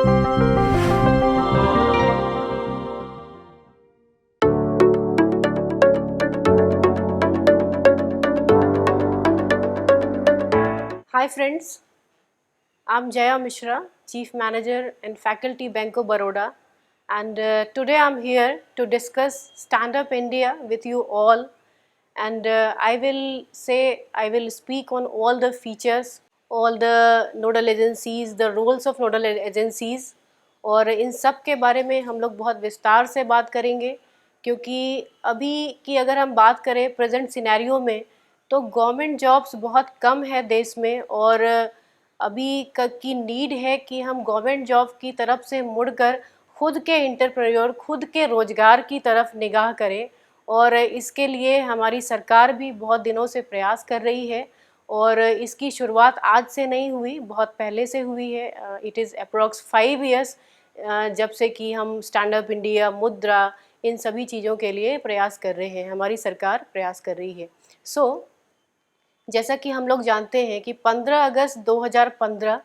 Hi friends, I'm Jaya Mishra, Chief Manager and Faculty Bank of Baroda, and today I'm here to discuss Stand Up India with you all, and I will speak on all the features, all the nodal agencies, the roles of nodal agencies, और इन सब के बारे में हम लोग बहुत विस्तार से बात करेंगे, क्योंकि अभी की अगर हम बात करें प्रेजेंट सिनेरियो में, तो गवर्नमेंट जॉब्स बहुत कम है देश में, और अभी की नीड है कि हम गवर्नमेंट जॉब की तरफ से मुड़कर खुद के एंटरप्रेन्योर, खुद के रोजगार की तरफ निगाह करें। और इसके लिए हमारी सरकार भी बहुत दिनों से प्रयास कर रही है, और इसकी शुरुआत आज से नहीं हुई, बहुत पहले से हुई है। इट इज़ अप्रॉक्स 5 ईयर्स जब से कि हम स्टैंड अप इंडिया, मुद्रा, इन सभी चीज़ों के लिए प्रयास कर रहे हैं, हमारी सरकार प्रयास कर रही है। जैसा कि हम लोग जानते हैं कि 15 अगस्त 2015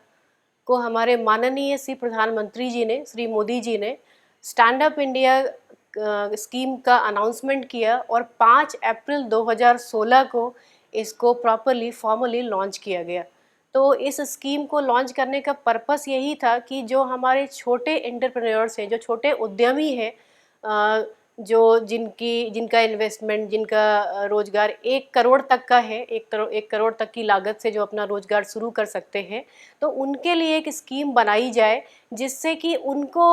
को हमारे माननीय श्री प्रधानमंत्री जी ने, श्री मोदी जी ने स्टैंड अप इंडिया स्कीम का अनाउंसमेंट किया, और 5 अप्रैल 2016 को इसको प्रॉपरली फॉर्मली लॉन्च किया गया। तो इस स्कीम को लॉन्च करने का पर्पस यही था कि जो हमारे छोटे एंटरप्रेन्योर्स हैं, जो छोटे उद्यमी हैं, जो जिनका इन्वेस्टमेंट, जिनका रोजगार 1 करोड़ तक का है, 1 करोड़ तक की लागत से जो अपना रोजगार शुरू कर सकते हैं, तो उनके लिए एक स्कीम बनाई जाए जिससे कि उनको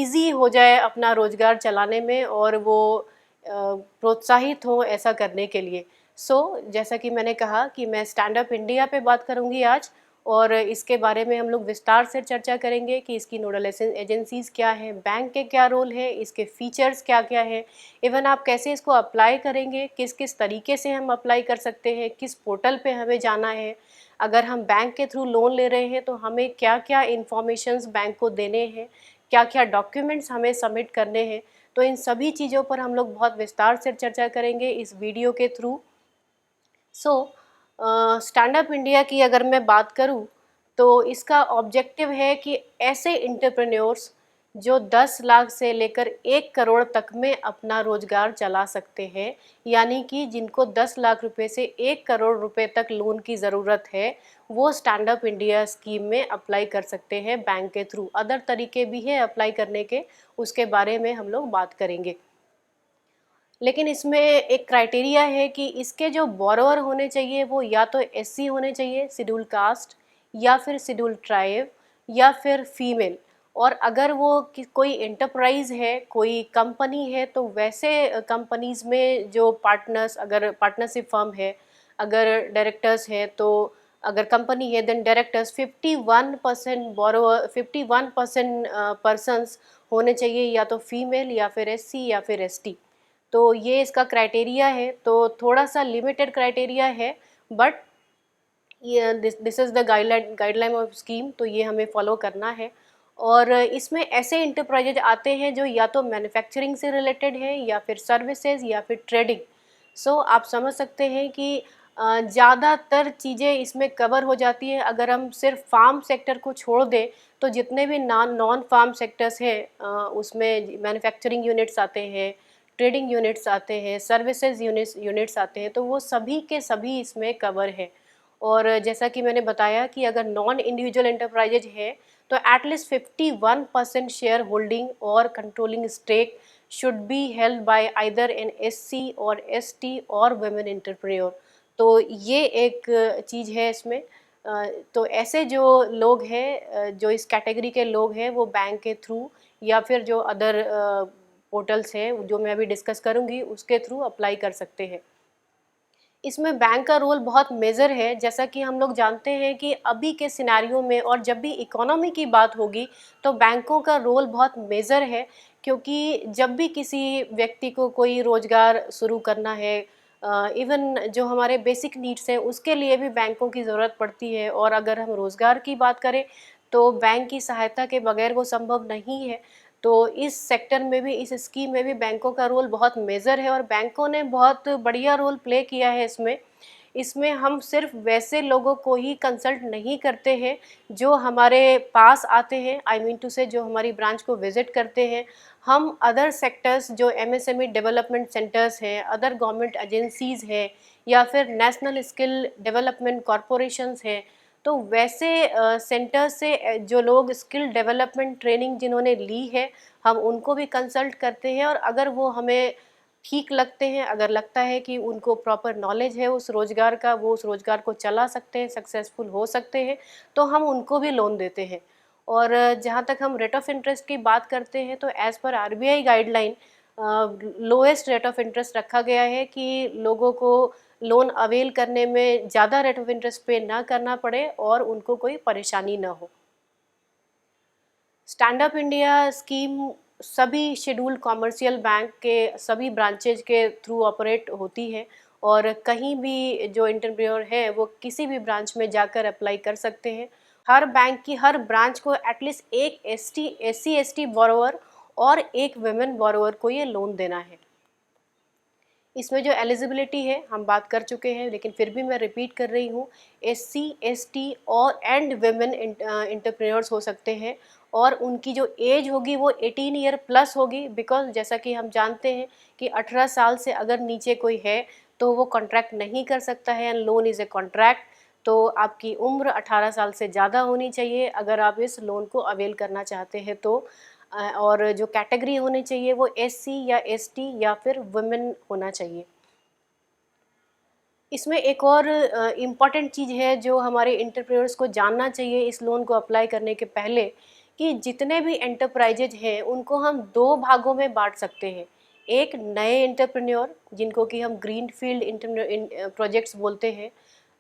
ईज़ी हो जाए अपना रोजगार चलाने में, और वो प्रोत्साहित हो ऐसा करने के लिए। जैसा कि मैंने कहा कि मैं स्टैंड अप इंडिया पे बात करूँगी आज, और इसके बारे में हम लोग विस्तार से चर्चा करेंगे कि इसकी नोडल एजेंसीज़ क्या हैं, बैंक के क्या रोल है, इसके फीचर्स क्या-क्या हैं, इवन आप कैसे इसको अप्लाई करेंगे, किस-किस तरीके से हम अप्लाई कर सकते हैं, किस पोर्टल पे हमें जाना है, अगर हम बैंक के थ्रू लोन ले रहे हैं तो हमें क्या-क्या इन्फॉर्मेशंस बैंक को देने हैं, क्या-क्या डॉक्यूमेंट्स हमें सबमिट करने हैं। तो इन सभी चीज़ों पर हम लोग बहुत विस्तार से चर्चा करेंगे इस वीडियो के थ्रू। स्टैंड अप इंडिया की अगर मैं बात करूं, तो इसका ऑब्जेक्टिव है कि ऐसे एंटरप्रेन्योर्स जो 10 लाख से लेकर 1 करोड़ तक में अपना रोजगार चला सकते हैं, यानी कि जिनको 10 लाख रुपए से 1 करोड़ रुपए तक लोन की ज़रूरत है, वो स्टैंड अप इंडिया स्कीम में अप्लाई कर सकते हैं बैंक के थ्रू। अदर तरीके भी हैं अप्लाई करने के, उसके बारे में हम लोग बात करेंगे। लेकिन इसमें एक क्राइटेरिया है कि इसके जो बोरोवर होने चाहिए वो या तो एससी होने चाहिए, शेड्यूल कास्ट, या फिर शेड्यूल ट्राइब, या फिर फीमेल। और अगर वो कोई एंटरप्राइज है, कोई कंपनी है, तो वैसे कंपनीज में जो पार्टनर्स, अगर पार्टनरशिप फर्म है, अगर डायरेक्टर्स हैं, तो अगर कंपनी है देन डायरेक्टर्स 51% बोरोवर, 51% पर्सनस होने चाहिए, या तो फीमेल, या फिर एससी, या फिर एसटी। तो ये इसका क्राइटेरिया है, तो थोड़ा सा लिमिटेड क्राइटेरिया है, बट ये this is the guideline of scheme, तो ये हमें फॉलो करना है। और इसमें ऐसे इंटरप्राइजेज आते हैं जो या तो मैन्युफैक्चरिंग से रिलेटेड है, या फिर सर्विसेज, या फिर ट्रेडिंग। आप समझ सकते हैं कि ज़्यादातर चीज़ें इसमें कवर हो जाती है। अगर हम सिर्फ फार्म सेक्टर को छोड़ दें, तो जितने भी नॉन फार्म सेक्टर्स हैं, उसमें मैन्युफैक्चरिंग यूनिट्स आते हैं, ट्रेडिंग यूनिट्स आते हैं, सर्विसेज यूनिट्स आते हैं, तो वो सभी के सभी इसमें कवर है। और जैसा कि मैंने बताया कि अगर नॉन इंडिविजुअल एंटरप्राइजेज है, तो एटलीस्ट 51% शेयर होल्डिंग और controlling stake should be held by either an SC और एसटी और वुमेन एंटरप्रेन्योर। तो ये एक चीज़ है इसमें। तो ऐसे जो लोग हैं, जो इस कैटेगरी के लोग हैं, वो बैंक के थ्रू, या फिर जो अदर पोर्टल्स हैं जो मैं अभी डिस्कस करूँगी, उसके थ्रू अप्लाई कर सकते हैं। इसमें बैंक का रोल बहुत मेजर है। जैसा कि हम लोग जानते हैं कि अभी के सिनेरियो में, और जब भी इकोनॉमी की बात होगी, तो बैंकों का रोल बहुत मेजर है, क्योंकि जब भी किसी व्यक्ति को कोई रोजगार शुरू करना है, इवन जो हमारे बेसिक नीड्स हैं उसके लिए भी बैंकों की ज़रूरत पड़ती है। और अगर हम रोज़गार की बात करें, तो बैंक की सहायता के बगैर वो संभव नहीं है। तो इस सेक्टर में भी, इस स्कीम में भी बैंकों का रोल बहुत मेजर है, और बैंकों ने बहुत बढ़िया रोल प्ले किया है इसमें। इसमें हम सिर्फ वैसे लोगों को ही कंसल्ट नहीं करते हैं जो हमारे पास आते हैं, आई मीन टू से जो हमारी ब्रांच को विजिट करते हैं। हम अदर सेक्टर्स जो एमएसएमई डेवलपमेंट सेंटर्स हैं, अदर गवर्नमेंट एजेंसीज़ हैं, या फिर नेशनल स्किल डेवलपमेंट कॉरपोरेशंस हैं, तो वैसे सेंटर से जो लोग स्किल डेवलपमेंट ट्रेनिंग जिन्होंने ली है, हम उनको भी कंसल्ट करते हैं। और अगर वो हमें ठीक लगते हैं, अगर लगता है कि उनको प्रॉपर नॉलेज है उस रोज़गार का, वो उस रोज़गार को चला सकते हैं, सक्सेसफुल हो सकते हैं, तो हम उनको भी लोन देते हैं। और जहाँ तक हम रेट ऑफ इंटरेस्ट की बात करते हैं, तो as per RBI guideline lowest rate of interest रखा गया है कि लोगों को लोन अवेल करने में ज़्यादा रेट ऑफ इंटरेस्ट पे ना करना पड़े और उनको कोई परेशानी ना हो। स्टैंड अप इंडिया स्कीम सभी शेड्यूल्ड कॉमर्शियल बैंक के सभी ब्रांचेज के थ्रू ऑपरेट होती है, और कहीं भी जो एंटरप्रेन्योर है वो किसी भी ब्रांच में जाकर अप्लाई कर सकते हैं। हर बैंक की हर ब्रांच को एटलीस्ट एक एससी एसटी बोरोवर और एक वुमेन बोरोवर को ये लोन देना है। इसमें जो एलिजिबिलिटी है हम बात कर चुके हैं, लेकिन फिर भी मैं रिपीट कर रही हूँ, एससी एसटी और एंड वुमेन एंटरप्रेन्योर्स हो सकते हैं, और उनकी जो एज होगी वो 18 ईयर प्लस होगी। बिकॉज जैसा कि हम जानते हैं कि 18 साल से अगर नीचे कोई है तो वो कॉन्ट्रैक्ट नहीं कर सकता है, and loan is a contract. तो आपकी उम्र 18 साल से ज़्यादा होनी चाहिए अगर आप इस लोन को अवेल करना चाहते हैं तो। और जो कैटेगरी होनी चाहिए वो एससी या एसटी या फिर वुमेन होना चाहिए। इसमें एक और इम्पॉर्टेंट चीज़ है जो हमारे एंटरप्रेन्योर्स को जानना चाहिए इस लोन को अप्लाई करने के पहले, कि जितने भी एंटरप्राइजेज हैं उनको हम दो भागों में बांट सकते हैं। एक नए एंटरप्रेन्योर जिनको कि हम ग्रीन फील्ड प्रोजेक्ट्स बोलते हैं,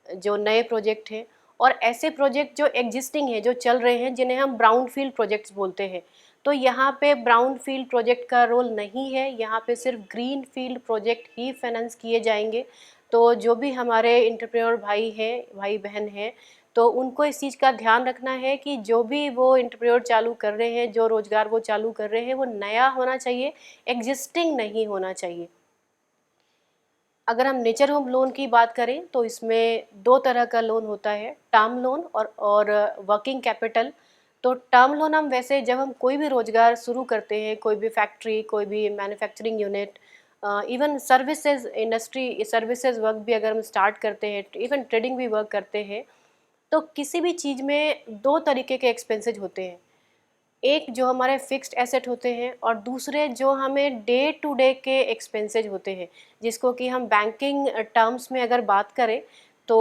जो नए प्रोजेक्ट हैं, और ऐसे प्रोजेक्ट जो एग्जिस्टिंग हैं, जो चल रहे हैं, जिन्हें हम ब्राउन फील्ड प्रोजेक्ट्स बोलते हैं। तो यहाँ पे ब्राउन फील्ड प्रोजेक्ट का रोल नहीं है, यहाँ पे सिर्फ ग्रीन फील्ड प्रोजेक्ट ही फाइनेंस किए जाएंगे। तो जो भी हमारे एंटरप्रेन्योर भाई हैं, भाई बहन हैं, तो उनको इस चीज़ का ध्यान रखना है कि जो भी वो एंटरप्रेन्योर चालू कर रहे हैं, जो रोज़गार वो चालू कर रहे हैं, वो नया होना चाहिए, एग्जिस्टिंग नहीं होना चाहिए। अगर हम नेचर होम लोन की बात करें तो इसमें दो तरह का लोन होता है, टर्म लोन और वर्किंग कैपिटल। तो टर्म लोन हम वैसे जब हम कोई भी रोज़गार शुरू करते हैं, कोई भी फैक्ट्री, कोई भी manufacturing unit, even services industry, services work भी अगर हम स्टार्ट करते हैं, इवन ट्रेडिंग भी वर्क करते हैं, तो किसी भी चीज़ में दो तरीके के एक्सपेंसेज होते हैं। एक जो हमारे फिक्स्ड एसेट होते हैं, और दूसरे जो हमें डे टू डे के एक्सपेंसेज होते हैं, जिसको कि हम बैंकिंग टर्म्स में अगर बात करें तो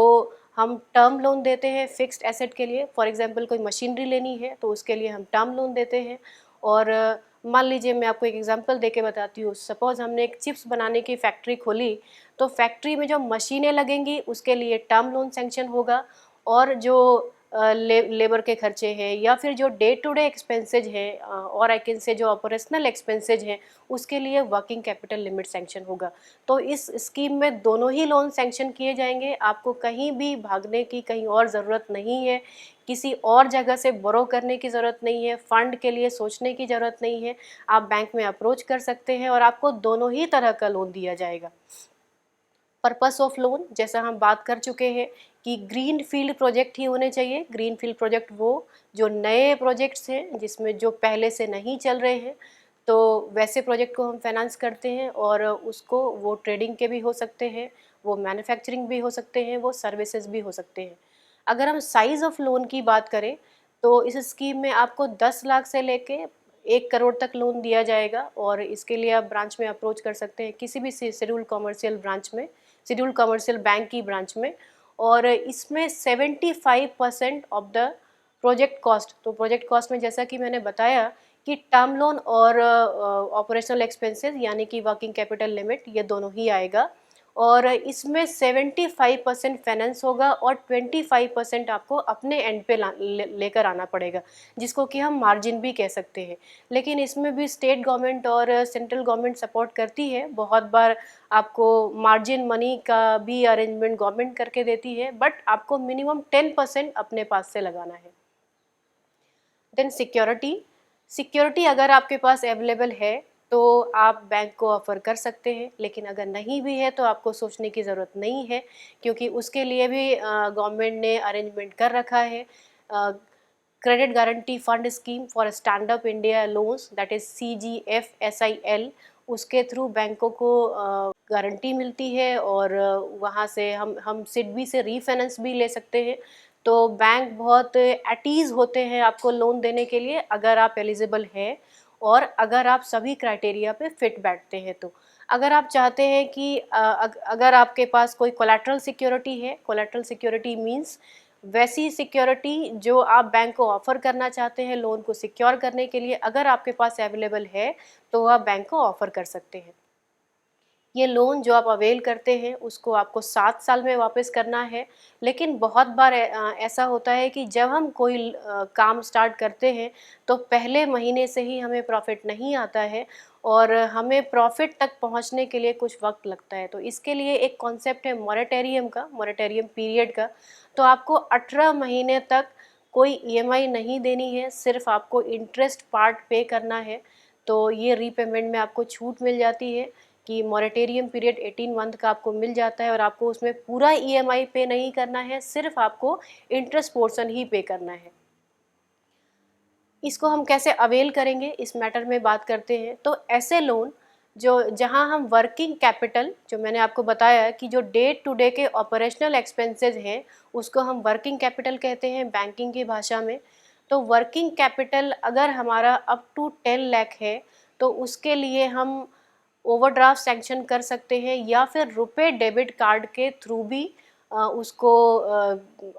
हम टर्म लोन देते हैं फिक्स्ड एसेट के लिए। फॉर एग्जांपल कोई मशीनरी लेनी है तो उसके लिए हम टर्म लोन देते हैं। और मान लीजिए मैं आपको एक एग्जांपल दे के बताती हूँ, सपोज़ हमने एक चिप्स बनाने की फैक्ट्री खोली, तो फैक्ट्री में जो मशीनें लगेंगी उसके लिए टर्म लोन सैंक्शन होगा, और जो लेबर के खर्चे हैं या फिर जो डे टू डे एक्सपेंसेज हैं, और आई कैन से जो ऑपरेशनल एक्सपेंसेज हैं, उसके लिए वर्किंग कैपिटल लिमिट सैंक्शन होगा। तो इस स्कीम में दोनों ही लोन सैंक्शन किए जाएंगे, आपको कहीं भी भागने की कहीं और ज़रूरत नहीं है, किसी और जगह से बोरो करने की ज़रूरत नहीं है, फ़ंड के लिए सोचने की ज़रूरत नहीं है। आप बैंक में अप्रोच कर सकते हैं और आपको दोनों ही तरह का लोन दिया जाएगा। पर्पस ऑफ लोन जैसा हम बात कर चुके हैं कि ग्रीन फील्ड प्रोजेक्ट ही होने चाहिए। ग्रीन फील्ड प्रोजेक्ट वो जो नए प्रोजेक्ट्स हैं जिसमें जो पहले से नहीं चल रहे हैं, तो वैसे प्रोजेक्ट को हम फाइनेंस करते हैं, और उसको वो ट्रेडिंग के भी हो सकते हैं, वो मैन्युफैक्चरिंग भी हो सकते हैं, वो सर्विसेज भी हो सकते हैं। अगर हम साइज़ ऑफ लोन की बात करें तो इस स्कीम में आपको 10 लाख से लेके 1 करोड़ तक लोन दिया जाएगा, और इसके लिए आप ब्रांच में अप्रोच कर सकते हैं, किसी भी शेड्यूल्ड कॉमर्शियल ब्रांच में, शेड्यूल्ड कमर्शियल बैंक की ब्रांच में। और इसमें 75% ऑफ द प्रोजेक्ट कॉस्ट, तो प्रोजेक्ट कॉस्ट में जैसा कि मैंने बताया कि टर्म लोन और ऑपरेशनल एक्सपेंसेस यानी कि वर्किंग कैपिटल लिमिट, ये दोनों ही आएगा। और इसमें 75% फाइनेंस होगा और 25% आपको अपने एंड पे लेकर आना पड़ेगा, जिसको कि हम मार्जिन भी कह सकते हैं। लेकिन इसमें भी स्टेट गवर्नमेंट और सेंट्रल गवर्नमेंट सपोर्ट करती है। बहुत बार आपको मार्जिन मनी का भी अरेंजमेंट गवर्नमेंट करके देती है, बट आपको मिनिमम 10% अपने पास से लगाना है। देन सिक्योरिटी, सिक्योरिटी अगर आपके पास अवेलेबल है तो आप बैंक को ऑफ़र कर सकते हैं। लेकिन अगर नहीं भी है तो आपको सोचने की ज़रूरत नहीं है, क्योंकि उसके लिए भी गवर्नमेंट ने अरेंजमेंट कर रखा है। Credit guarantee fund scheme for stand up India loans, that is CGFSIL। उसके थ्रू बैंकों को गारंटी मिलती है और वहाँ से हम सिडबी से रीफाइनेंस भी ले सकते हैं। तो बैंक बहुत एट ईज़ होते हैं आपको लोन देने के लिए, अगर आप एलिजिबल हैं और अगर आप सभी क्राइटेरिया पे फिट बैठते हैं तो। अगर आप चाहते हैं कि अगर आपके पास कोई कोलैटरल सिक्योरिटी है, कोलैटरल सिक्योरिटी मीन्स वैसी सिक्योरिटी जो आप बैंक को ऑफ़र करना चाहते हैं लोन को सिक्योर करने के लिए, अगर आपके पास अवेलेबल है, तो आप बैंक को ऑफ़र कर सकते हैं। ये लोन जो आप अवेल करते हैं उसको आपको 7 साल में वापस करना है। लेकिन बहुत बार ऐसा होता है कि जब हम कोई काम स्टार्ट करते हैं तो पहले महीने से ही हमें प्रॉफ़िट नहीं आता है और हमें प्रॉफ़िट तक पहुंचने के लिए कुछ वक़्त लगता है। तो इसके लिए एक कॉन्सेप्ट है मोरेटोरियम का, मोरेटोरियम पीरियड का। तो आपको 18 महीने तक कोई ईएमआई नहीं देनी है, सिर्फ़ आपको इंटरेस्ट पार्ट पे करना है। तो ये रीपेमेंट में आपको छूट मिल जाती है कि मोरेटोरियम पीरियड 18 मंथ का आपको मिल जाता है और आपको उसमें पूरा ईएमआई पे नहीं करना है, सिर्फ आपको इंटरेस्ट पोर्शन ही पे करना है। इसको हम कैसे अवेल करेंगे इस मैटर में बात करते हैं। तो ऐसे लोन जो जहां हम वर्किंग कैपिटल, जो मैंने आपको बताया है कि जो डे टू डे के ऑपरेशनल एक्सपेंसेस हैं उसको हम वर्किंग कैपिटल कहते हैं बैंकिंग की भाषा में। तो वर्किंग कैपिटल अगर हमारा अप टू 10 लाख है तो उसके लिए हम ओवरड्राफ्ट सैंक्शन कर सकते हैं या फिर रुपे डेबिट कार्ड के थ्रू भी उसको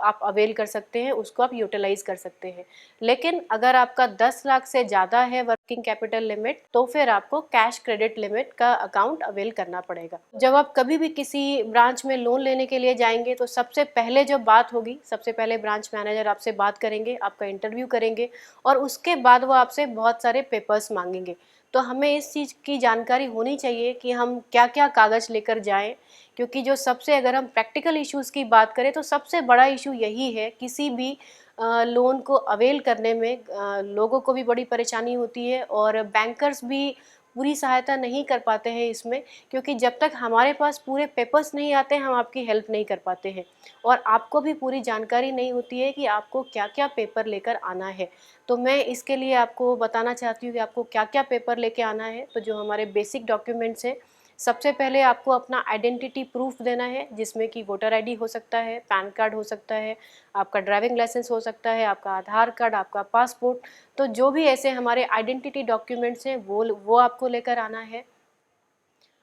आप अवेल कर सकते हैं, उसको आप यूटिलाइज़ कर सकते हैं। लेकिन अगर आपका 10 लाख से ज़्यादा है वर्किंग कैपिटल लिमिट, तो फिर आपको कैश क्रेडिट लिमिट का अकाउंट अवेल करना पड़ेगा। जब आप कभी भी किसी ब्रांच में लोन लेने के लिए जाएँगे तो सबसे पहले जो बात होगी, सबसे पहले ब्रांच मैनेजर आपसे बात करेंगे, आपका इंटरव्यू करेंगे और उसके बाद वो आपसे बहुत सारे पेपर्स माँगेंगे। तो हमें इस चीज़ की जानकारी होनी चाहिए कि हम क्या-क्या कागज़ लेकर जाएँ, क्योंकि जो सबसे अगर हम प्रैक्टिकल इश्यूज़ की बात करें तो सबसे बड़ा इश्यू यही है किसी भी लोन को अवेल करने में लोगों को भी बड़ी परेशानी होती है और बैंकर्स भी पूरी सहायता नहीं कर पाते हैं इसमें, क्योंकि जब तक हमारे पास पूरे पेपर्स नहीं आते हम आपकी हेल्प नहीं कर पाते हैं और आपको भी पूरी जानकारी नहीं होती है कि आपको क्या-क्या पेपर लेकर आना है। तो मैं इसके लिए आपको बताना चाहती हूँ कि आपको क्या-क्या पेपर लेके आना है। तो जो हमारे बेसिक डॉक्यूमेंट्स हैं, सबसे पहले आपको अपना आइडेंटिटी प्रूफ देना है, जिसमें कि वोटर आईडी हो सकता है, पैन कार्ड हो सकता है, आपका ड्राइविंग लाइसेंस हो सकता है, आपका आधार कार्ड, आपका पासपोर्ट। तो जो भी ऐसे हमारे आइडेंटिटी डॉक्यूमेंट्स हैं वो आपको लेकर आना है।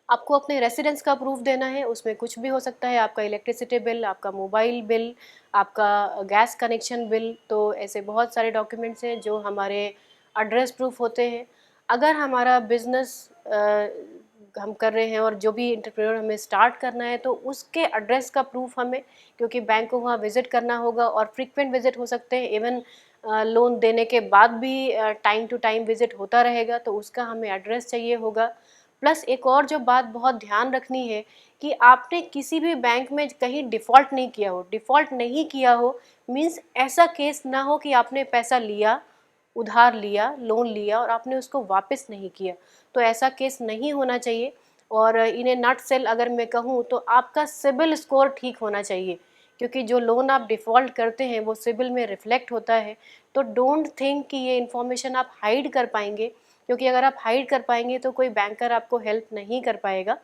आपको अपने रेसिडेंस का प्रूफ देना है, उसमें कुछ भी हो सकता है, आपका इलेक्ट्रिसिटी बिल, आपका मोबाइल बिल, आपका गैस कनेक्शन बिल। तो ऐसे बहुत सारे डॉक्यूमेंट्स हैं जो हमारे एड्रेस प्रूफ होते हैं। अगर हमारा बिज़नेस हम कर रहे हैं और जो भी एंटरप्रेन्योर हमें स्टार्ट करना है तो उसके एड्रेस का प्रूफ हमें, क्योंकि बैंक को वहाँ विज़िट करना होगा और फ्रीक्वेंट विज़िट हो सकते हैं, इवन लोन देने के बाद भी टाइम टू टाइम विज़िट होता रहेगा, तो उसका हमें एड्रेस चाहिए होगा। प्लस एक और जो बात बहुत ध्यान रखनी है कि आपने किसी भी बैंक में कहीं डिफ़ॉल्ट नहीं किया हो। डिफ़ॉल्ट नहीं किया हो मीन्स ऐसा केस ना हो कि आपने पैसा लिया, उधार लिया, लोन लिया और आपने उसको वापस नहीं किया। तो ऐसा केस नहीं होना चाहिए और इन ए नटसेल अगर मैं कहूँ तो आपका सिबिल स्कोर ठीक होना चाहिए, क्योंकि जो लोन आप डिफ़ॉल्ट करते हैं वो सिबिल में रिफ्लेक्ट होता है। तो डोंट थिंक कि ये इन्फॉर्मेशन आप हाइड कर पाएँगे, क्योंकि अगर आप हाइड कर पाएँगे तो कोई बैंकर आपको हेल्प नहीं कर पाएगा।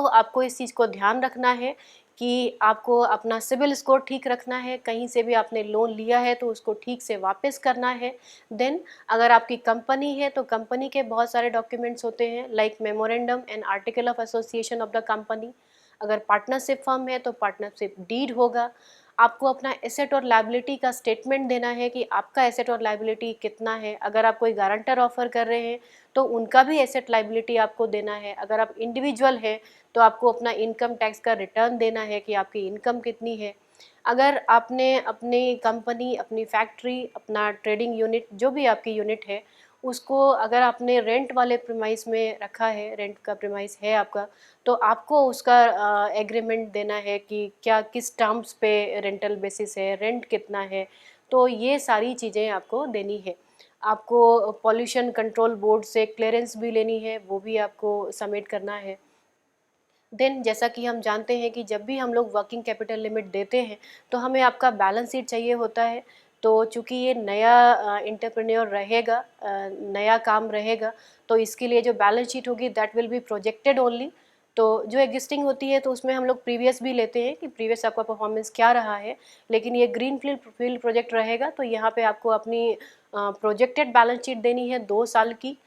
आपको इस चीज़ को ध्यान रखना है कि आपको अपना सिबिल स्कोर ठीक रखना है, कहीं से भी आपने लोन लिया है तो उसको ठीक से वापस करना है। देन अगर आपकी कंपनी है तो कंपनी के बहुत सारे डॉक्यूमेंट्स होते हैं, like memorandum and article of association of the company. अगर पार्टनरशिप फर्म है तो पार्टनरशिप डीड होगा। आपको अपना एसेट और लायबिलिटी का स्टेटमेंट देना है कि आपका एसेट और लायबिलिटी कितना है। अगर आप कोई गारंटर ऑफर कर रहे हैं तो उनका भी एसेट लायबिलिटी आपको देना है। अगर आप इंडिविजुअल हैं तो आपको अपना इनकम टैक्स का रिटर्न देना है कि आपकी इनकम कितनी है। अगर आपने अपनी कंपनी, अपनी फैक्ट्री, अपना ट्रेडिंग यूनिट, जो भी आपकी यूनिट है, उसको अगर आपने रेंट वाले प्रीमाइस में रखा है, रेंट का प्रीमाइस है आपका, तो आपको उसका एग्रीमेंट देना है कि क्या किस टर्म्स पे रेंटल बेसिस है, रेंट कितना है। तो ये सारी चीज़ें आपको देनी है। आपको पॉल्यूशन कंट्रोल बोर्ड से क्लियरेंस भी लेनी है, वो भी आपको सबमिट करना है। देन जैसा कि हम जानते हैं कि जब भी हम लोग वर्किंग कैपिटल लिमिट देते हैं तो हमें आपका बैलेंस शीट चाहिए होता है। तो चूंकि ये नया एंटरप्रेन्योर रहेगा, नया काम रहेगा, तो इसके लिए जो बैलेंस शीट होगी that will be projected only. तो जो एग्जिस्टिंग होती है तो उसमें हम लोग प्रीवियस भी लेते हैं कि प्रीवियस आपका परफॉर्मेंस क्या रहा है, लेकिन ये ग्रीन फील्ड प्रोजेक्ट रहेगा तो यहाँ पे आपको अपनी प्रोजेक्टेड बैलेंस शीट देनी है 2 साल की।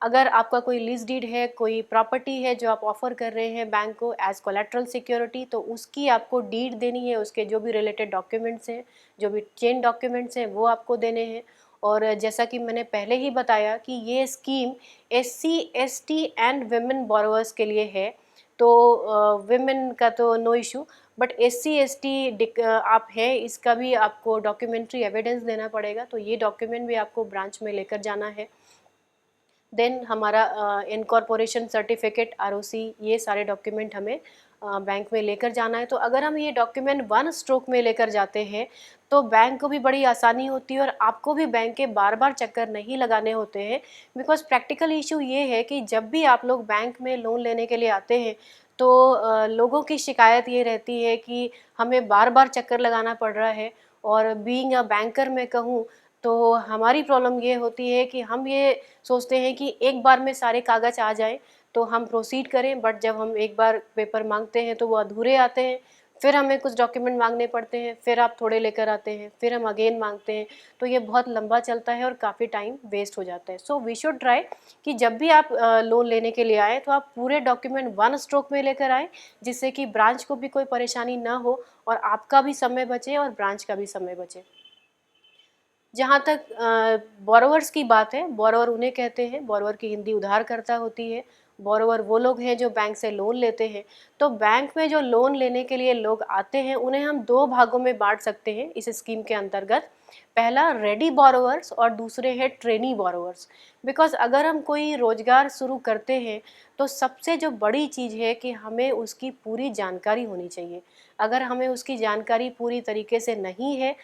अगर आपका कोई लीज डीड है, कोई प्रॉपर्टी है जो आप ऑफर कर रहे हैं बैंक को एज कोलेट्रल सिक्योरिटी, तो उसकी आपको डीड देनी है, उसके जो भी रिलेटेड डॉक्यूमेंट्स हैं, जो भी चेन डॉक्यूमेंट्स हैं वो आपको देने हैं। और जैसा कि मैंने पहले ही बताया कि ये scheme SC ST and women borrowers के लिए है। तो विमेन का तो no issue, but SC ST आप हैं, इसका भी आपको डॉक्यूमेंट्री एविडेंस देना पड़ेगा, तो ये डॉक्यूमेंट भी आपको ब्रांच में लेकर जाना है। देन हमारा इनकॉर्पोरेशन सर्टिफिकेट, ROC, ये सारे डॉक्यूमेंट हमें बैंक में लेकर जाना है। तो अगर हम ये डॉक्यूमेंट वन स्ट्रोक में लेकर जाते हैं तो बैंक को भी बड़ी आसानी होती है और आपको भी बैंक के बार बार चक्कर नहीं लगाने होते हैं। बिकॉज प्रैक्टिकल इशू ये है कि जब भी आप लोग बैंक में लोन लेने के लिए आते हैं तो लोगों की शिकायत ये रहती है कि हमें बार बार चक्कर लगाना पड़ रहा है। और बीइंग अ बैंकर मैं कहूँ तो हमारी प्रॉब्लम ये होती है कि हम ये सोचते हैं कि एक बार में सारे कागज़ आ जाएँ तो हम प्रोसीड करें, बट जब हम एक बार पेपर मांगते हैं तो वो अधूरे आते हैं। फिर हमें कुछ डॉक्यूमेंट मांगने पड़ते हैं, फिर आप थोड़े लेकर आते हैं, फिर हम अगेन मांगते हैं। तो ये बहुत लंबा चलता है और काफ़ी टाइम वेस्ट हो जाता है। सो वी शुड ट्राई कि जब भी आप लोन लेने के लिए आए तो आप पूरे डॉक्यूमेंट वन स्ट्रोक में लेकर आएँ, जिससे कि ब्रांच को भी कोई परेशानी ना हो और आपका भी समय बचे और ब्रांच का भी समय बचे। जहाँ तक बोरोवर्स की बात है, बोरोवर उन्हें कहते हैं, बोरोवर की हिंदी उधारकर्ता होती है। बोरोवर वो लोग हैं जो बैंक से लोन लेते हैं। तो बैंक में जो लोन लेने के लिए लोग आते हैं उन्हें हम 2 भागों में बाँट सकते हैं इस स्कीम के अंतर्गत। पहला रेडी बोरोवर्स और दूसरे हैं ट्रेनी बोरोवर्स। बिकॉज़ अगर हम कोई रोज़गार शुरू करते हैं तो सबसे जो बड़ी चीज़ है कि हमें उसकी पूरी जानकारी होनी चाहिए। अगर हमें उसकी जानकारी पूरी तरीके से नहीं है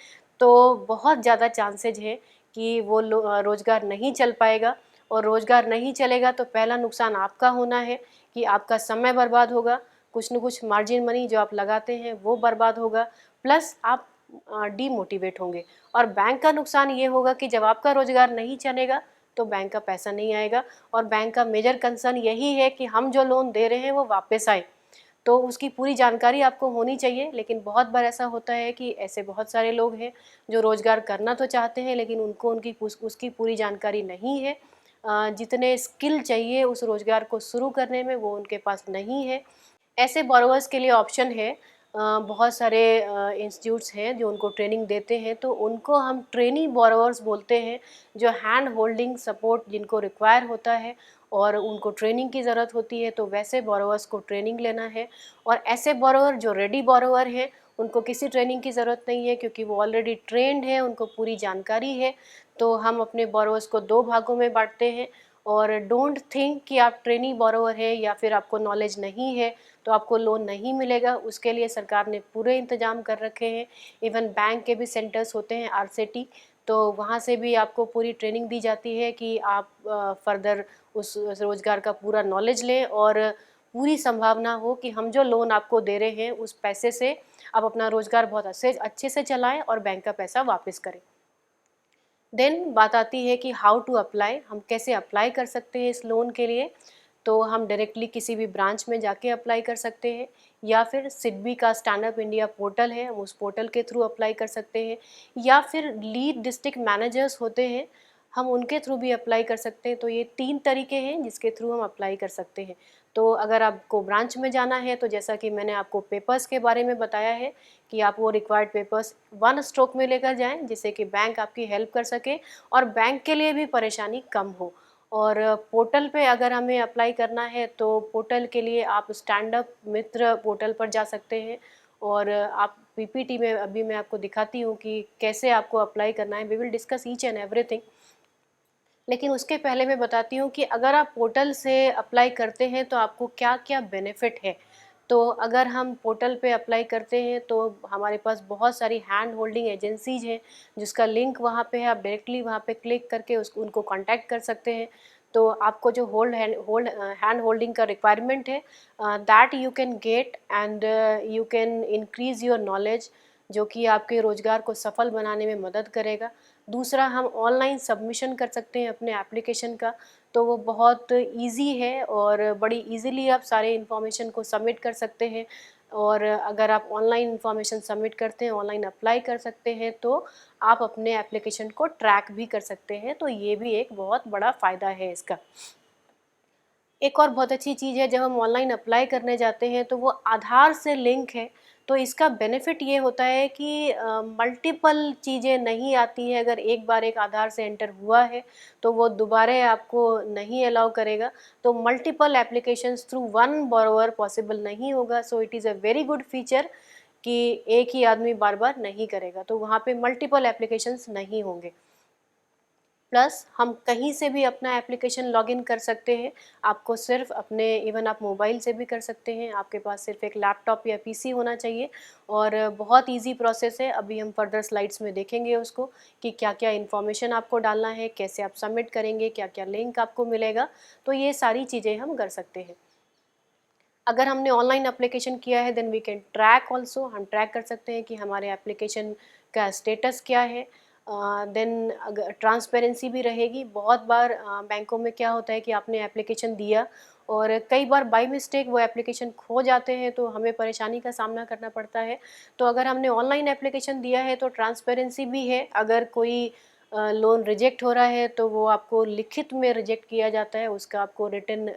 तो बहुत ज़्यादा चांसेज है कि वो रोज़गार नहीं चल पाएगा। और रोज़गार नहीं चलेगा तो पहला नुकसान आपका होना है कि आपका समय बर्बाद होगा, कुछ न कुछ मार्जिन मनी जो आप लगाते हैं वो बर्बाद होगा, प्लस आप डीमोटिवेट होंगे। और बैंक का नुकसान ये होगा कि जब आपका रोज़गार नहीं चलेगा तो बैंक का पैसा नहीं आएगा। और बैंक का मेजर कंसर्न यही है कि हम जो लोन दे रहे हैं वो वापस आए। तो उसकी पूरी जानकारी आपको होनी चाहिए, लेकिन बहुत बार ऐसा होता है कि ऐसे बहुत सारे लोग हैं जो रोज़गार करना तो चाहते हैं लेकिन उनको उसकी पूरी जानकारी नहीं है। जितने स्किल चाहिए उस रोज़गार को शुरू करने में वो उनके पास नहीं है। ऐसे बोरोवर्स के लिए ऑप्शन है, बहुत सारे इंस्टीट्यूट्स हैं जो उनको ट्रेनिंग देते हैं, तो उनको हम ट्रेनी बोरोवर्स बोलते हैं, जो हैंड होल्डिंग सपोर्ट जिनको रिक्वायर होता है और उनको ट्रेनिंग की ज़रूरत होती है, तो वैसे बोरोवर्स को ट्रेनिंग लेना है। और ऐसे बोरोवर जो रेडी बोरोवर हैं उनको किसी ट्रेनिंग की ज़रूरत नहीं है क्योंकि वो ऑलरेडी ट्रेंड है, उनको पूरी जानकारी है। तो हम अपने बोरोवर्स को 2 भागों में बांटते हैं। और डोंट थिंक कि आप ट्रेनी बोरोवर है या फिर आपको नॉलेज नहीं है तो आपको लोन नहीं मिलेगा। उसके लिए सरकार ने पूरे इंतजाम कर रखे हैं। इवन बैंक के भी सेंटर्स होते हैं RCT, तो वहाँ से भी आपको पूरी ट्रेनिंग दी जाती है कि आप फर्दर उस रोज़गार का पूरा नॉलेज लें और पूरी संभावना हो कि हम जो लोन आपको दे रहे हैं उस पैसे से आप अपना रोज़गार बहुत अच्छे से चलाएं और बैंक का पैसा वापस करें। देन बात आती है कि हाउ टू अप्लाई, हम कैसे अप्लाई कर सकते हैं इस लोन के लिए। तो हम डायरेक्टली किसी भी ब्रांच में जाके अप्लाई कर सकते हैं या फिर सिडबी का स्टैंड अप इंडिया पोर्टल है, हम उस पोर्टल के थ्रू अप्लाई कर सकते हैं। या फिर लीड डिस्ट्रिक्ट मैनेजर्स होते हैं, हम उनके थ्रू भी अप्लाई कर सकते हैं। तो ये 3 तरीके हैं जिसके थ्रू हम अप्लाई कर सकते हैं। तो अगर आपको ब्रांच में जाना है तो जैसा कि मैंने आपको पेपर्स के बारे में बताया है कि आप वो रिक्वायर्ड पेपर्स वन स्ट्रोक में लेकर जाएं, जिससे कि बैंक आपकी हेल्प कर सके और बैंक के लिए भी परेशानी कम हो। और पोर्टल पे अगर हमें अप्लाई करना है तो पोर्टल के लिए आप स्टैंड अप मित्र पोर्टल पर जा सकते हैं। और आप PPT में अभी मैं आपको दिखाती हूँ कि कैसे आपको अप्लाई करना है। We will discuss each and everything. लेकिन उसके पहले मैं बताती हूँ कि अगर आप पोर्टल से अप्लाई करते हैं तो आपको क्या क्या बेनिफिट है। तो अगर हम पोर्टल पे अप्लाई करते हैं तो हमारे पास बहुत सारी हैंड होल्डिंग एजेंसीज हैं जिसका लिंक वहाँ पे है, आप डायरेक्टली वहाँ पे क्लिक करके उसको उनको कांटेक्ट कर सकते हैं। तो आपको जो हैंड होल्डिंग का रिक्वायरमेंट है, that you can get and you can increase your knowledge, जो कि आपके रोज़गार को सफल बनाने में मदद करेगा। दूसरा, हम ऑनलाइन सबमिशन कर सकते हैं अपने एप्लीकेशन का, तो वो बहुत इजी है और बड़ी इजीली आप सारे इन्फॉर्मेशन को सबमिट कर सकते हैं। और अगर आप ऑनलाइन इन्फॉर्मेशन सबमिट करते हैं, ऑनलाइन अप्लाई कर सकते हैं, तो आप अपने एप्लीकेशन को ट्रैक भी कर सकते हैं। तो ये भी एक बहुत बड़ा फ़ायदा है इसका। एक और बहुत अच्छी चीज़ है, जब हम ऑनलाइन अप्लाई करने जाते हैं तो वो आधार से लिंक है। तो इसका बेनिफिट ये होता है कि मल्टीपल चीज़ें नहीं आती हैं। अगर एक बार एक आधार से एंटर हुआ है तो वो दोबारा आपको नहीं अलाउ करेगा। तो multiple applications through one borrower possible नहीं होगा। So it is a very good feature कि एक ही आदमी बार बार नहीं करेगा, तो वहाँ पे मल्टीपल एप्लीकेशंस नहीं होंगे। प्लस हम कहीं से भी अपना एप्लीकेशन लॉगिन कर सकते हैं। आपको सिर्फ अपने, इवन आप मोबाइल से भी कर सकते हैं, आपके पास सिर्फ एक लैपटॉप या पीसी होना चाहिए। और बहुत इजी प्रोसेस है। अभी हम फर्दर स्लाइड्स में देखेंगे उसको कि क्या क्या इन्फॉर्मेशन आपको डालना है, कैसे आप सबमिट करेंगे, क्या क्या लिंक आपको मिलेगा। तो ये सारी चीज़ें हम कर सकते हैं। अगर हमने ऑनलाइन एप्लीकेशन किया है then we can track also, हम ट्रैक कर सकते हैं कि हमारे एप्लीकेशन का स्टेटस क्या है। देन अगर ट्रांसपेरेंसी भी रहेगी। बहुत बार बैंकों में क्या होता है कि आपने एप्लीकेशन दिया और कई बार बाय मिस्टेक वो एप्लीकेशन खो जाते हैं, तो हमें परेशानी का सामना करना पड़ता है। तो अगर हमने ऑनलाइन एप्लीकेशन दिया है तो ट्रांसपेरेंसी भी है। अगर कोई लोन रिजेक्ट हो रहा है तो वो आपको लिखित में रिजेक्ट किया जाता है, उसका आपको रिटन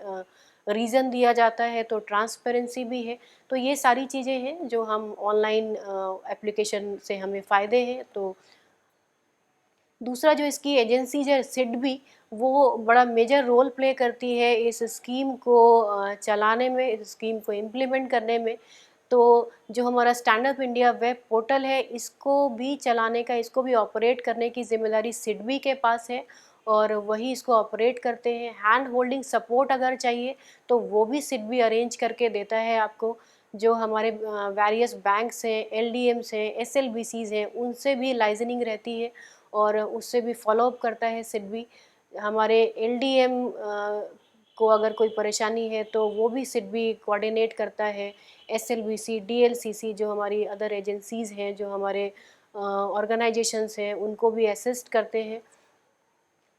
रीज़न दिया जाता है, तो ट्रांसपेरेंसी भी है। तो ये सारी चीज़ें हैं जो हम ऑनलाइन एप्लीकेशन से हमें फ़ायदे हैं। तो दूसरा, जो इसकी एजेंसीज है सिडबी, वो बड़ा मेजर रोल प्ले करती है इस स्कीम को चलाने में, इस स्कीम को इम्प्लीमेंट करने में। तो जो हमारा stand up India web portal है, इसको भी चलाने का, इसको भी ऑपरेट करने की ज़िम्मेदारी सिडबी के पास है और वही इसको ऑपरेट करते हैं। हैंड होल्डिंग सपोर्ट अगर चाहिए तो वो भी सिडबी अरेंज करके देता है आपको। जो हमारे वेरियस बैंक्स हैं, एलडीएम्स हैं, एसएलबीसीज़ हैं, उनसे भी लाइजनिंग रहती है और उससे भी फॉलोअप करता है सिडबी। हमारे एलडीएम को अगर कोई परेशानी है तो वो भी सिडबी कोऑर्डिनेट करता है। एसएलबीसी, डीएलसीसी, जो हमारी अदर एजेंसीज़ हैं, जो हमारे ऑर्गेनाइजेशंस हैं, उनको भी असिस्ट करते हैं।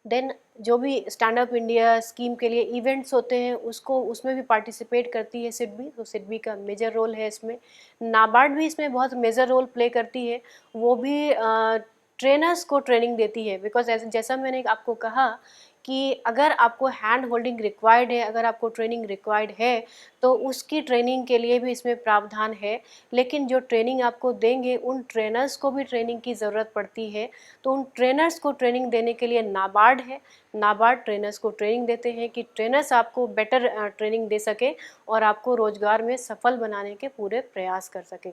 देन जो भी स्टैंड अप इंडिया स्कीम के लिए इवेंट्स होते हैं, उसको उसमें भी पार्टिसिपेट करती है सिडबी। तो सिडबी का मेजर रोल है इसमें। नाबार्ड भी इसमें बहुत मेजर रोल प्ले करती है। वो भी ट्रेनर्स को ट्रेनिंग देती है, बिकॉज जैसा मैंने आपको कहा कि अगर आपको हैंड होल्डिंग रिक्वायर्ड है, अगर आपको ट्रेनिंग रिक्वायर्ड है, तो उसकी ट्रेनिंग के लिए भी इसमें प्रावधान है। लेकिन जो ट्रेनिंग आपको देंगे, उन ट्रेनर्स को भी ट्रेनिंग की ज़रूरत पड़ती है। तो उन ट्रेनर्स को ट्रेनिंग देने के लिए नाबार्ड है। नाबार्ड ट्रेनर्स को ट्रेनिंग देते हैं कि ट्रेनर्स आपको बेटर ट्रेनिंग दे सके और आपको रोजगार में सफल बनाने के पूरे प्रयास कर सके।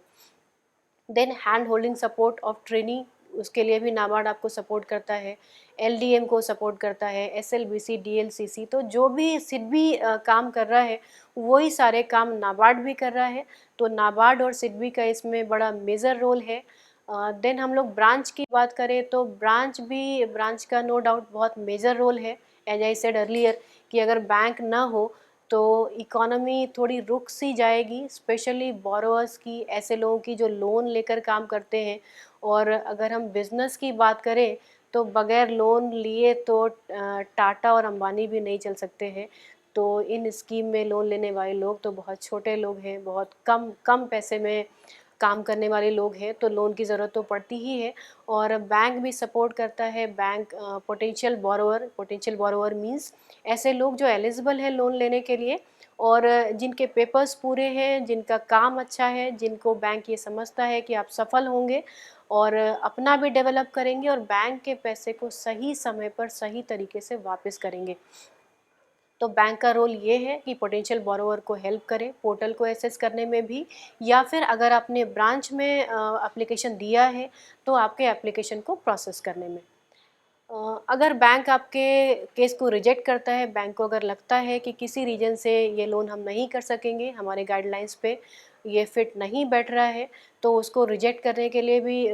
Then hand holding support of trainee, उसके लिए भी नाबार्ड आपको सपोर्ट करता है। एलडीएम को सपोर्ट करता है, एसएलबीसी, डीएलसीसी। तो जो भी सिडबी काम कर रहा है, वही सारे काम नाबार्ड भी कर रहा है। तो नाबार्ड और सिडबी का इसमें बड़ा मेजर रोल है। देन हम लोग ब्रांच की बात करें तो ब्रांच का नो डाउट बहुत मेजर रोल है। एज आई सेड अर्लियर कि अगर बैंक ना हो तो इकोनॉमी थोड़ी रुक सी जाएगी, स्पेशली बोरोअर्स की, ऐसे लोगों की जो लोन लेकर काम करते हैं। और अगर हम बिज़नेस की बात करें तो बगैर लोन लिए तो टाटा और अंबानी भी नहीं चल सकते हैं। तो इन स्कीम में लोन लेने वाले लोग तो बहुत छोटे लोग हैं, बहुत कम कम पैसे में काम करने वाले लोग हैं, तो लोन की ज़रूरत तो पड़ती ही है। और बैंक भी सपोर्ट करता है। बैंक पोटेंशियल बोरोवर मीन्स ऐसे लोग जो एलिजिबल है लोन लेने के लिए और जिनके पेपर्स पूरे हैं, जिनका काम अच्छा है, जिनको बैंक ये समझता है कि आप सफल होंगे और अपना भी डेवलप करेंगे और बैंक के पैसे को सही समय पर सही तरीके से वापस करेंगे। तो बैंक का रोल ये है कि पोटेंशियल बोरोवर को हेल्प करे पोर्टल को एक्सेस करने में भी, या फिर अगर आपने ब्रांच में एप्लीकेशन दिया है तो आपके एप्लीकेशन को प्रोसेस करने में। अगर बैंक आपके केस को रिजेक्ट करता है, बैंक को अगर लगता है कि किसी रीज़न से ये लोन हम नहीं कर सकेंगे, हमारे गाइडलाइंस पे ये फिट नहीं बैठ रहा है, तो उसको रिजेक्ट करने के लिए भी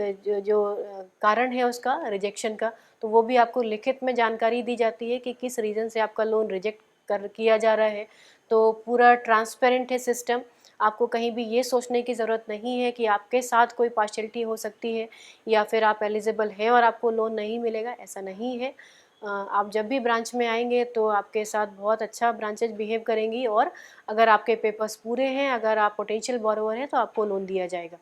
कारण है उसका रिजेक्शन का, तो वो भी आपको लिखित में जानकारी दी जाती है कि किस रीज़न से आपका लोन रिजेक्ट कर किया जा रहा है। तो पूरा ट्रांसपेरेंट है सिस्टम, आपको कहीं भी ये सोचने की ज़रूरत नहीं है कि आपके साथ कोई पार्शियलिटी हो सकती है या फिर आप एलिजिबल हैं और आपको लोन नहीं मिलेगा, ऐसा नहीं है। आप जब भी ब्रांच में आएँगे तो आपके साथ बहुत अच्छा ब्रांचेज़ बिहेव करेंगी और अगर आपके पेपर्स पूरे हैं, अगर आप पोटेंशियल बोरोवर हैं तो आपको लोन दिया जाएगा।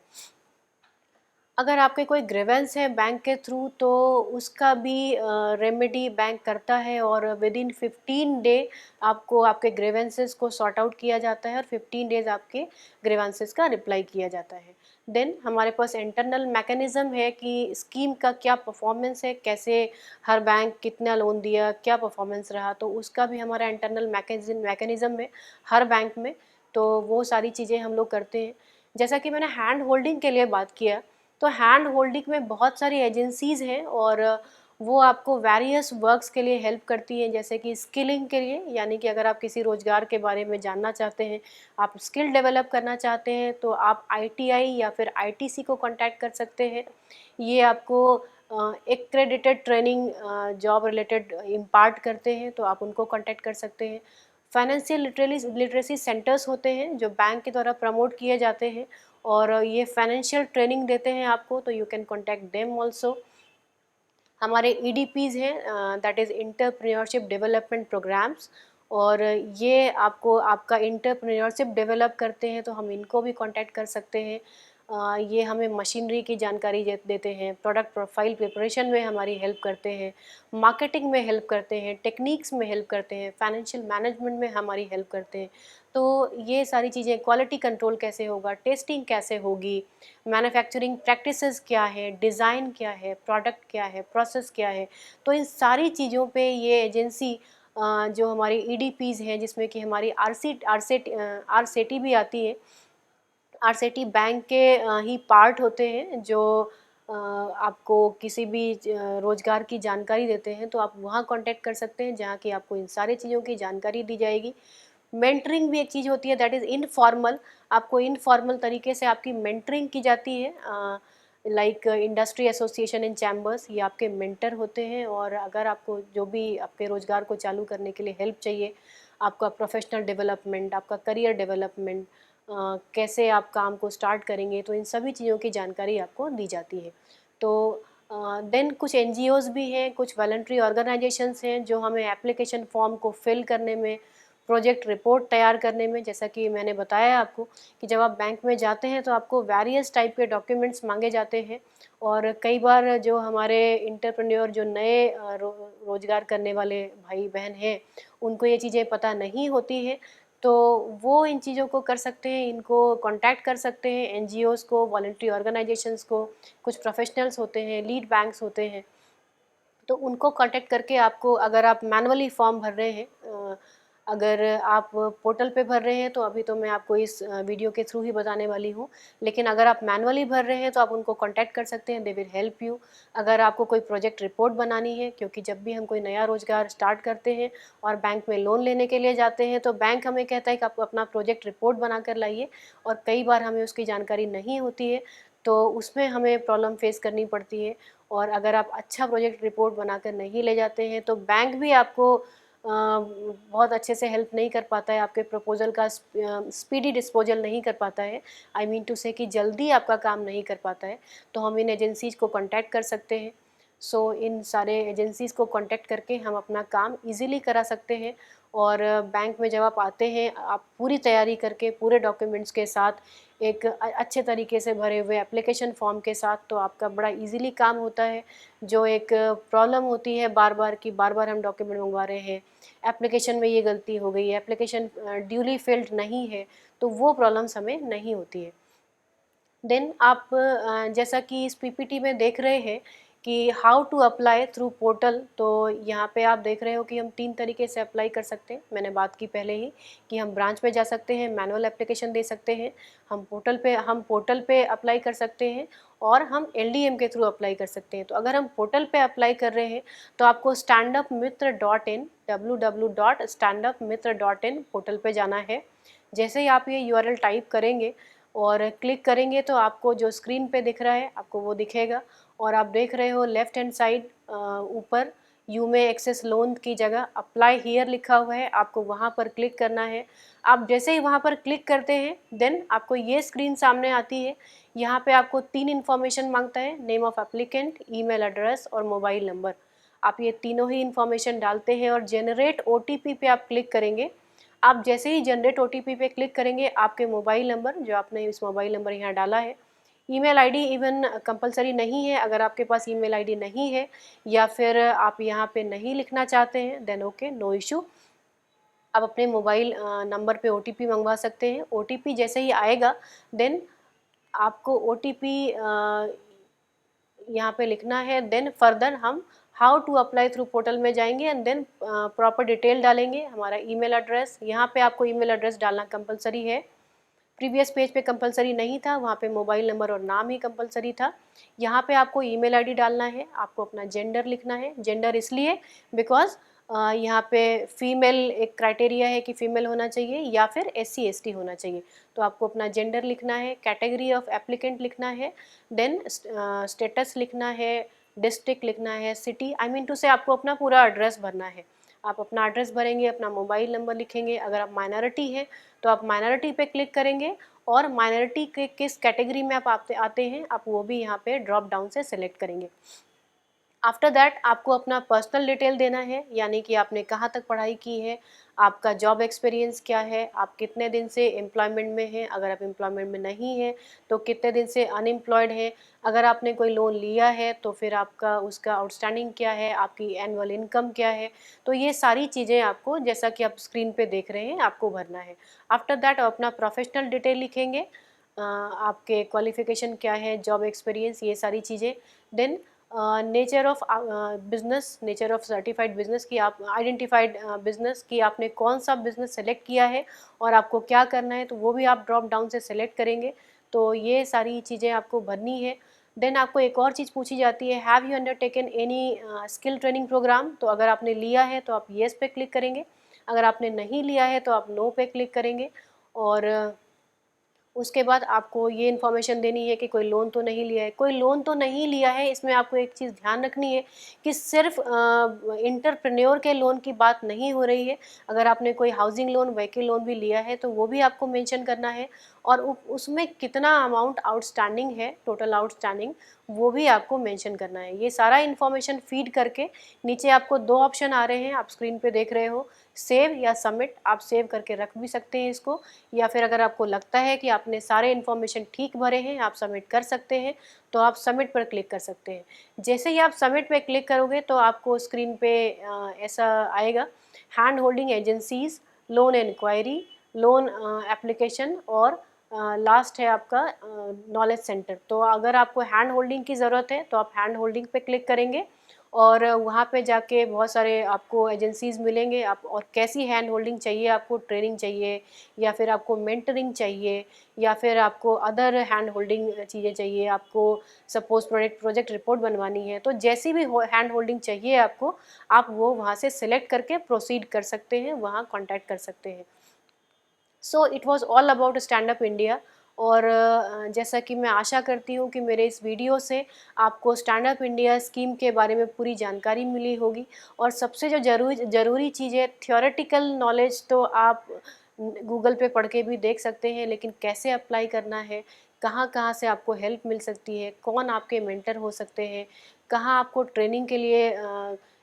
अगर आपके कोई ग्रीवेंस है बैंक के थ्रू तो उसका भी रेमेडी बैंक करता है और विदिन 15 डे आपको आपके ग्रीवेंसेस को सॉर्ट आउट किया जाता है और 15 डेज़ आपके ग्रीवेंसेस का रिप्लाई किया जाता है। देन हमारे पास इंटरनल मैकेनिज़्म है कि स्कीम का क्या परफॉर्मेंस है, कैसे हर बैंक कितना लोन दिया, क्या परफॉर्मेंस रहा, तो उसका भी हमारा इंटरनल मैकेनिज़्म है हर बैंक में, तो वो सारी चीज़ें हम लोग करते हैं। जैसा कि मैंने हैंड होल्डिंग के लिए बात किया, तो हैंड होल्डिंग में बहुत सारी एजेंसीज़ हैं और वो आपको वेरियस वर्क्स के लिए हेल्प करती हैं, जैसे कि स्किलिंग के लिए, यानी कि अगर आप किसी रोज़गार के बारे में जानना चाहते हैं, आप स्किल डेवलप करना चाहते हैं, तो आप आईटीआई या फिर आईटीसी को कांटेक्ट कर सकते हैं। ये आपको accredited training job related impart करते हैं, तो आप उनको कांटेक्ट कर सकते हैं। फाइनेंशियल लिटरेसी सेंटर्स होते हैं जो बैंक के द्वारा प्रमोट किए जाते हैं और ये फाइनेंशियल ट्रेनिंग देते हैं आपको, तो you can contact them also. हमारे ईडीपीज़ हैं, that is entrepreneurship development programmes, और ये आपको आपका एंटरप्रेन्योरशिप डेवलप करते हैं, तो हम इनको भी कांटेक्ट कर सकते हैं। ये हमें मशीनरी की जानकारी देते हैं, प्रोडक्ट प्रोफाइल प्रिपरेशन में हमारी हेल्प करते हैं, मार्केटिंग में हेल्प करते हैं, टेक्निक्स में हेल्प करते हैं, फाइनेंशियल मैनेजमेंट में हमारी हेल्प करते हैं। तो ये सारी चीज़ें, क्वालिटी कंट्रोल कैसे होगा, टेस्टिंग कैसे होगी, मैन्युफैक्चरिंग प्रैक्टिसेस क्या है, डिज़ाइन क्या है, प्रोडक्ट क्या है, प्रोसेस क्या है, तो इन सारी चीज़ों पे ये एजेंसी जो हमारी ईडीपीज़ हैं, जिसमें कि हमारी आरसेटी भी आती है। आरसेटी बैंक के ही पार्ट होते हैं जो आपको किसी भी रोज़गार की जानकारी देते हैं, तो आप वहाँ कॉन्टैक्ट कर सकते हैं जहाँ की आपको इन सारी चीज़ों की जानकारी दी जाएगी। मेंटरिंग भी एक चीज़ होती है, दैट इज़ इनफॉर्मल, आपको इनफॉर्मल तरीके से आपकी मेंटरिंग की जाती है। Like industry association in chambers, ये आपके मेंटर होते हैं और अगर आपको जो भी आपके रोज़गार को चालू करने के लिए हेल्प चाहिए, आपका प्रोफेशनल डेवलपमेंट, आपका करियर डेवलपमेंट, कैसे आप काम को स्टार्ट करेंगे, तो इन सभी चीज़ों की जानकारी आपको दी जाती है। तो देन कुछ एनजीओज़ भी हैं, कुछ वॉलंटरी ऑर्गेनाइजेशंस हैं जो हमें एप्लीकेशन फॉर्म को फिल करने में, प्रोजेक्ट रिपोर्ट तैयार करने में, जैसा कि मैंने बताया आपको कि जब आप बैंक में जाते हैं तो आपको वेरियस टाइप के डॉक्यूमेंट्स मांगे जाते हैं और कई बार जो हमारे एंटरप्रेन्योर जो नए रोज़गार करने वाले भाई बहन हैं, उनको ये चीज़ें पता नहीं होती हैं, तो वो इन चीज़ों को कर सकते हैं, इनको कॉन्टैक्ट कर सकते हैं, एनजीओज़ को, वॉलंटरी ऑर्गेनाइजेशंस को, कुछ प्रोफेशनल्स होते हैं, लीड बैंक्स होते हैं, तो उनको कांटेक्ट करके आपको, अगर आप मैनुअली फॉर्म भर रहे हैं, अगर आप पोर्टल पे भर रहे हैं तो अभी तो मैं आपको इस वीडियो के थ्रू ही बताने वाली हूँ, लेकिन अगर आप मैनुअली भर रहे हैं तो आप उनको कांटेक्ट कर सकते हैं, दे विल हेल्प यू। अगर आपको कोई प्रोजेक्ट रिपोर्ट बनानी है, क्योंकि जब भी हम कोई नया रोज़गार स्टार्ट करते हैं और बैंक में लोन लेने के लिए जाते हैं तो बैंक हमें कहता है कि आप अपना प्रोजेक्ट रिपोर्ट बना कर लाइए, और कई बार हमें उसकी जानकारी नहीं होती है, तो उसमें हमें प्रॉब्लम फेस करनी पड़ती है। और अगर आप अच्छा प्रोजेक्ट रिपोर्ट बनाकर नहीं ले जाते हैं तो बैंक भी आपको बहुत अच्छे से हेल्प नहीं कर पाता है, आपके प्रपोज़ल का स्पीडी डिस्पोज़ल नहीं कर पाता है, आई मीन टू से कि जल्दी आपका काम नहीं कर पाता है, तो हम इन एजेंसीज़ को कॉन्टैक्ट कर सकते हैं। सो इन सारे एजेंसीज़ को कॉन्टैक्ट करके हम अपना काम ईज़िली करा सकते हैं, और बैंक में जब आप आते हैं, आप पूरी तैयारी करके, पूरे डॉक्यूमेंट्स के साथ, एक अच्छे तरीके से भरे हुए एप्लीकेशन फॉर्म के साथ, तो आपका बड़ा ईज़िली काम होता है। जो एक प्रॉब्लम होती है बार-बार कि बार-बार हम डॉक्यूमेंट मँगवा रहे हैं, एप्लीकेशन में ये गलती हो गई है, एप्लीकेशन ड्यूली फिल्ड नहीं है, तो वो प्रॉब्लम्स हमें नहीं होती है। देन आप जैसा कि इस पीपीटी में देख रहे हैं, कि how to apply through portal. तो यहाँ पे आप देख रहे हो कि हम 3 तरीके से अप्लाई कर सकते हैं। मैंने बात की पहले ही कि हम ब्रांच में जा सकते हैं, मैनुअल एप्लीकेशन दे सकते हैं, हम पोर्टल पे अप्लाई कर सकते हैं और हम एलडीएम के थ्रू अप्लाई कर सकते हैं। तो अगर हम पोर्टल पे अप्लाई कर रहे हैं तो आपको standupmitra.in www.standupmitra.in पोर्टल पे जाना है। जैसे ही आप ये यूआरएल टाइप करेंगे और क्लिक करेंगे तो आपको जो स्क्रीन पे दिख रहा है आपको वो दिखेगा और आप देख रहे हो लेफ्ट हैंड साइड ऊपर यू मे एक्सेस लोन की जगह अप्लाई हियर लिखा हुआ है, आपको वहाँ पर क्लिक करना है। आप जैसे ही वहाँ पर क्लिक करते हैं देन आपको ये स्क्रीन सामने आती है। यहाँ पे आपको 3 इन्फॉर्मेशन मांगता है, name of applicant, email address और मोबाइल नंबर। आप ये तीनों ही इन्फॉर्मेशन डालते हैं और जनरेट ओटीपी पे आप क्लिक करेंगे। आप जैसे ही जनरेट ओटीपी पे क्लिक करेंगे आपके मोबाइल नंबर, जो आपने इस मोबाइल नंबर यहाँ डाला है, ईमेल आईडी इवन कंपलसरी नहीं है। अगर आपके पास ईमेल आईडी नहीं है या फिर आप यहाँ पे नहीं लिखना चाहते हैं देन ओके, नो इशू। आप अपने मोबाइल नंबर पे ओटीपी मंगवा सकते हैं। ओटीपी जैसे ही आएगा देन आपको ओटीपी यहाँ पे लिखना है। देन फर्दर हम how to apply through portal में जाएंगे एंड देन प्रॉपर डिटेल डालेंगे, हमारा ईमेल एड्रेस। यहाँ पे आपको ईमेल एड्रेस डालना कंपलसरी है। प्रीवियस पेज पे कंपलसरी नहीं था, वहाँ पे मोबाइल नंबर और नाम ही कंपलसरी था। यहाँ पे आपको ईमेल आईडी डालना है, आपको अपना जेंडर लिखना है। जेंडर इसलिए बिकॉज यहाँ पे फीमेल एक क्राइटेरिया है कि फीमेल होना चाहिए या फिर एससी एसटी होना चाहिए। तो आपको अपना जेंडर लिखना है, कैटेगरी ऑफ एप्लीकेंट लिखना है, देन स्टेटस लिखना है, डिस्ट्रिक्ट लिखना है, सिटी, आई मीन टू से आपको अपना पूरा एड्रेस भरना है। आप अपना एड्रेस भरेंगे, अपना मोबाइल नंबर लिखेंगे। अगर आप माइनॉरिटी है तो आप माइनॉरिटी पे क्लिक करेंगे और माइनॉरिटी के किस कैटेगरी में आप आते हैं आप वो भी यहाँ पे ड्रॉप डाउन से सिलेक्ट करेंगे। आफ्टर दैट आपको अपना पर्सनल डिटेल देना है, यानी कि आपने कहाँ तक पढ़ाई की है, आपका जॉब एक्सपीरियंस क्या है, आप कितने दिन से एम्प्लॉयमेंट में हैं, अगर आप एम्प्लॉयमेंट में नहीं हैं तो कितने दिन से अनएम्प्लॉयड हैं, अगर आपने कोई लोन लिया है तो फिर आपका उसका आउटस्टैंडिंग क्या है, आपकी एनुअल इनकम क्या है। तो ये सारी चीज़ें आपको, जैसा कि आप स्क्रीन पे देख रहे हैं, आपको भरना है। आफ्टर दैट आप अपना प्रोफेशनल डिटेल लिखेंगे, आपके क्वालिफिकेशन क्या है, जॉब एक्सपीरियंस, ये सारी चीज़ें। Then nature of business, nature of certified business की आप आइडेंटिफाइड बिजनेस की आपने कौन सा बिजनेस सेलेक्ट किया है और आपको क्या करना है, तो वो भी आप ड्रॉप डाउन से सेलेक्ट करेंगे। तो ये सारी चीज़ें आपको भरनी है। देन आपको एक और चीज़ पूछी जाती है, have you undertaken any skill training programme. तो अगर आपने लिया है तो आप येस पे क्लिक करेंगे, अगर आपने नहीं लिया है तो आप नो पे क्लिक करेंगे। और उसके बाद आपको ये इन्फॉर्मेशन देनी है कि कोई लोन तो नहीं लिया है। कोई लोन तो नहीं लिया है, इसमें आपको एक चीज़ ध्यान रखनी है कि सिर्फ एंटरप्रेन्योर के लोन की बात नहीं हो रही है। अगर आपने कोई हाउसिंग लोन, व्हीकल लोन भी लिया है तो वो भी आपको मेंशन करना है और उसमें कितना अमाउंट आउटस्टैंडिंग है, टोटल आउटस्टैंडिंग, वो भी आपको मेंशन करना है। ये सारा इन्फॉर्मेशन फीड करके नीचे आपको 2 ऑप्शन आ रहे हैं, आप स्क्रीन पे देख रहे हो, सेव या सबमिट। आप सेव करके रख भी सकते हैं इसको, या फिर अगर आपको लगता है कि आपने सारे इन्फॉर्मेशन ठीक भरे हैं, आप सबमिट कर सकते हैं, तो आप सबमिट पर क्लिक कर सकते हैं। जैसे ही आप सबमिट पे क्लिक करोगे तो आपको स्क्रीन पे ऐसा आएगा, hand holding agencies, loan inquiry, loan application और लास्ट है आपका नॉलेज सेंटर। तो अगर आपको हैंड होल्डिंग की ज़रूरत है तो आप हैंड होल्डिंग पे क्लिक करेंगे और वहाँ पे जाके बहुत सारे आपको एजेंसीज़ मिलेंगे। आप और कैसी हैंड होल्डिंग चाहिए, आपको ट्रेनिंग चाहिए या फिर आपको मेंटरिंग चाहिए या फिर आपको अदर हैंड होल्डिंग चीज़ें चाहिए, आपको सपोज़ प्रोजेक्ट रिपोर्ट बनवानी है, तो जैसी भी हैंड होल्डिंग चाहिए आपको, आप वो वहाँ से सिलेक्ट करके प्रोसीड कर सकते हैं, वहाँ कॉन्टैक्ट कर सकते हैं। So it was all about stand up India. और जैसा कि मैं आशा करती हूँ कि मेरे इस वीडियो से आपको स्टैंड अप इंडिया स्कीम के बारे में पूरी जानकारी मिली होगी। और सबसे जो ज़रूरी चीज़ है, थ्योरेटिकल नॉलेज तो आप गूगल पे पढ़ के भी देख सकते हैं, लेकिन कैसे अप्लाई करना है, कहाँ कहाँ से आपको हेल्प मिल सकती है, कौन आपके मेंटर हो सकते हैं, कहाँ आपको ट्रेनिंग के लिए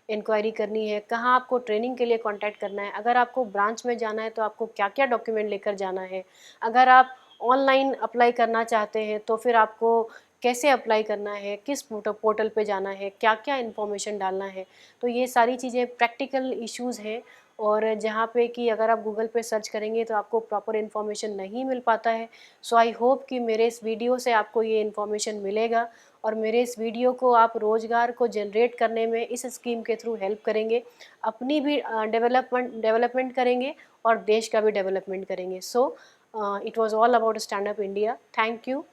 इंक्वायरी करनी है, कहाँ आपको ट्रेनिंग के लिए कांटेक्ट करना है, अगर आपको ब्रांच में जाना है तो आपको क्या क्या डॉक्यूमेंट लेकर जाना है, अगर आप ऑनलाइन अप्लाई करना चाहते हैं तो फिर आपको कैसे अप्लाई करना है, किस पोर्टल पे जाना है, क्या क्या इन्फॉर्मेशन डालना है। तो ये सारी चीज़ें प्रैक्टिकल इश्यूज़ हैं और जहाँ पे कि अगर आप गूगल पे सर्च करेंगे तो आपको प्रॉपर इन्फॉर्मेशन नहीं मिल पाता है। सो आई होप कि मेरे इस वीडियो से आपको ये इन्फॉर्मेशन मिलेगा और मेरे इस वीडियो को आप रोज़गार को जनरेट करने में इस स्कीम के थ्रू हेल्प करेंगे, अपनी भी डेवलपमेंट करेंगे और देश का भी डेवलपमेंट करेंगे। So it was all about stand up India. Thank you.